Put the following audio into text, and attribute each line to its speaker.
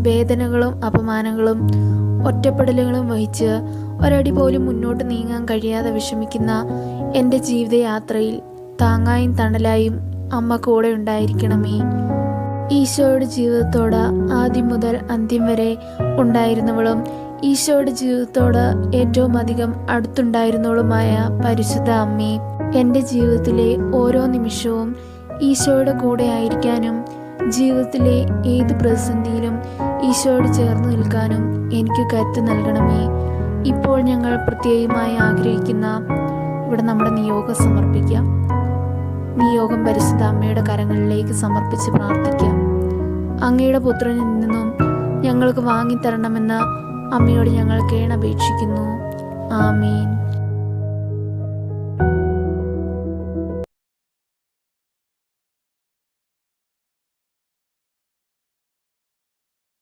Speaker 1: വേദനകളും അപമാനങ്ങളും ഒറ്റപ്പെടലുകളും വഹിച്ച് ഒരടി പോലും മുന്നോട്ട് നീങ്ങാൻ കഴിയാതെ വിഷമിക്കുന്ന എൻ്റെ ജീവിതയാത്രയിൽ താങ്ങായും തണലായും അമ്മ കൂടെ ഉണ്ടായിരിക്കണമേ. ഈശോയുടെ ജീവിതത്തോട് ആദ്യം മുതൽ അന്ത്യം വരെ ഉണ്ടായിരുന്നവളും ഈശോയുടെ ജീവിതത്തോട് ഏറ്റവും അധികം അടുത്തുണ്ടായിരുന്നവളുമായ പരിശുദ്ധ അമ്മേ, എൻ്റെ ജീവിതത്തിലെ ഓരോ നിമിഷവും ഈശോയുടെ കൂടെ ആയിരിക്കാനും ജീവിതത്തിലെ ഏത് പ്രതിസന്ധിയിലും ഈശോയോട് ചേർന്ന് നിൽക്കാനും എനിക്ക് കരുത്ത് നൽകണമേ. ഇപ്പോൾ ഞങ്ങൾ പ്രത്യേകമായി ആഗ്രഹിക്കുന്ന ഇവിടെ നമ്മുടെ നിയോഗം സമർപ്പിക്കാം. നിയോഗം പരിശുദ്ധ അമ്മയുടെ കരങ്ങളിലേക്ക് സമർപ്പിച്ച് പ്രാർത്ഥിക്കാം. അങ്ങയുടെ പുത്രനിൽ നിന്നും ഞങ്ങൾക്ക് വാങ്ങിത്തരണമെന്ന് അമ്മയോട് ഞങ്ങൾ കേണപേക്ഷിക്കുന്നു. ആമേൻ.